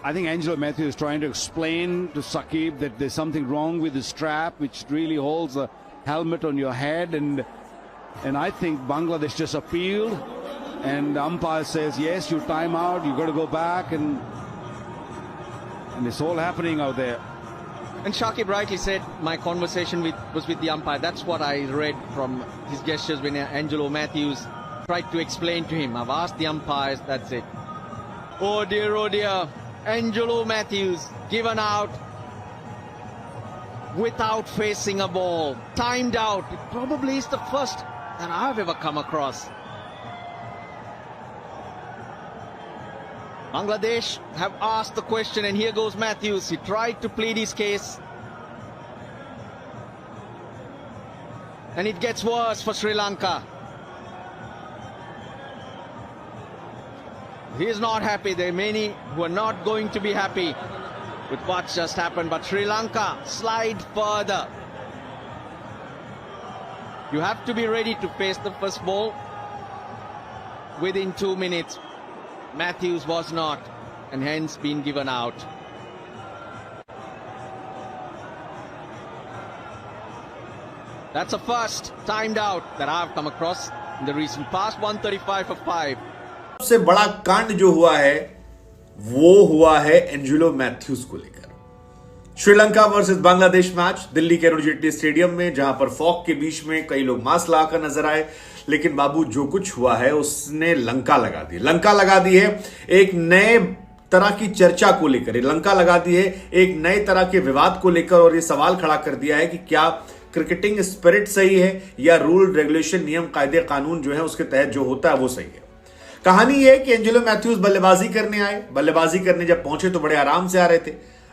I think Angelo Matthews is trying to explain to Saqib that there's something wrong with the strap, which really holds the helmet on your head, and I think Bangladesh just appealed, and the umpire says, yes, you time out, you got to go back, and it's all happening out there. And Shakib rightly said, my conversation was with the umpire. That's what I read from his gestures when Angelo Matthews tried to explain to him. I've asked the umpires, that's it. Oh dear, Angelo Matthews given out without facing a ball, timed out. It probably is the first that I've ever come across. Bangladesh have asked the question, and here goes Matthews. He tried to plead his case. And it gets worse for Sri Lanka. He is not happy. There are many who are not going to be happy with what just happened. But Sri Lanka slide further. You have to be ready to face the first ball within 2 minutes. Matthews was not, and hence been given out. That's a first timed out that I've come across in the recent past. 135 for 5. सबसे बड़ा कांड जो हुआ है वो हुआ है Angelo Mathews को लेकर। श्रीलंका वर्सेस बांग्लादेश मैच दिल्ली के अरुण जेटली स्टेडियम में, जहां पर फॉग के बीच में कई लोग मास्क लगाकर नजर आए, लेकिन बाबू जो कुछ हुआ है उसने लंका लगा दी है एक नए तरह की चर्चा को लेकर, लंका लगा दी है एक नए तरह के विवाद को लेकर, और यह सवाल खड़ा कर दिया है कि क्या क्रिकेटिंग स्पिरिट सही है या रूल रेगुलेशन नियम कायदे कानून जो है उसके तहत जो होता है वो सही है। कहानी यह है कि एंजेलो मैथ्यूज बल्लेबाजी करने आए, बल्लेबाजी करने जब पहुंचे तो बड़े आराम से आ रहे थे।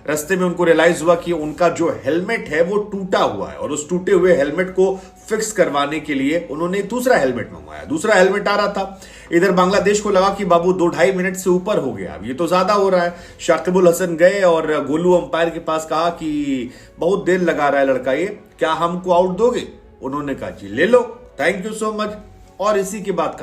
रास्ते में उनको रियलाइज हुआ कि उनका जो हेलमेट है वो टूटा हुआ है, और उस टूटे हुए हेलमेट को फिक्स करवाने के लिए उन्होंने दूसरा हेलमेट मंगवाया। दूसरा हेलमेट आ रहा था। इधर बांग्लादेश को लगा कि बाबू 2-2.5 मिनट से ऊपर हो गया, अब ये तो ज्यादा हो रहा है। शाकिबुल हसन गए और गोलू अंपायर के पास कहा कि बहुत देर लगा रहा है लड़का ये, क्या हमको आउट दोगे? उन्होंने कहा जी ले लो, थैंक यू सो मच। और इसी के बाद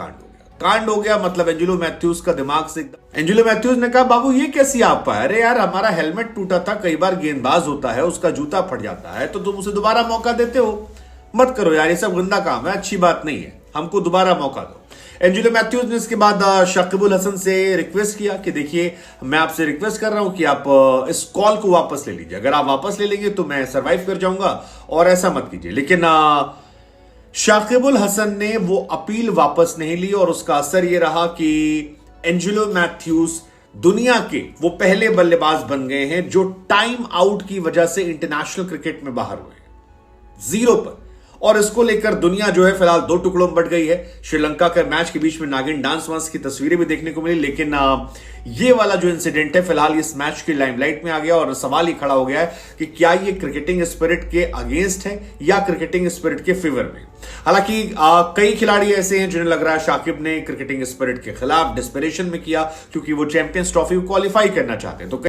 कांड हो गया, मतलब एंजेलो मैथ्यूज का दिमाग से एंजेलो मैथ्यूज ने कहा बाबू ये कैसी आप पाए? अरे यार हमारा हेलमेट टूटा था, कई बार गेंदबाज होता है उसका जूता फट जाता है तो तुम उसे दोबारा मौका देते हो, मत करो यार, ये सब गंदा काम है, अच्छी बात नहीं है, हमको दोबारा मौका दो। एंजेलो मैथ्यूज ने इसके बाद शाकिबुल हसन से रिक्वेस्ट किया कि देखिए मैं आपसे रिक्वेस्ट कर रहा हूं कि आप इस कॉल को वापस ले लीजिए, अगर आप वापस ले लेंगे तो मैं सर्वाइव कर जाऊंगा, और ऐसा मत कीजिए। लेकिन शाकिबुल हसन ने वो अपील वापस नहीं ली, और उसका असर यह रहा कि एंजेलो मैथ्यूज दुनिया के वो पहले बल्लेबाज बन गए हैं जो टाइम आउट की वजह से इंटरनेशनल क्रिकेट में बाहर हुए, 0 पर। और इसको लेकर दुनिया जो है फिलहाल 2 टुकड़ों में बट गई है। श्रीलंका के मैच के बीच में नागिन डांस वांस की तस्वीरें भी देखने को मिली, लेकिन ये वाला जो इंसिडेंट है फिलहाल इस मैच की लाइमलाइट में आ गया, और सवाल ही खड़ा हो गया है कि क्या ये क्रिकेटिंग स्पिरिट के अगेंस्ट है या क्रिकेटिंग स्पिरिट के फेवर में। हालांकि कई खिलाड़ी ऐसे हैं जिन्हें लग रहा है शाकिब ने क्रिकेटिंग स्पिरिट के खिलाफ डिस्परेशन में किया, क्योंकि वो चैंपियंस ट्रॉफी को क्वालिफाई करना चाहते हैं। तो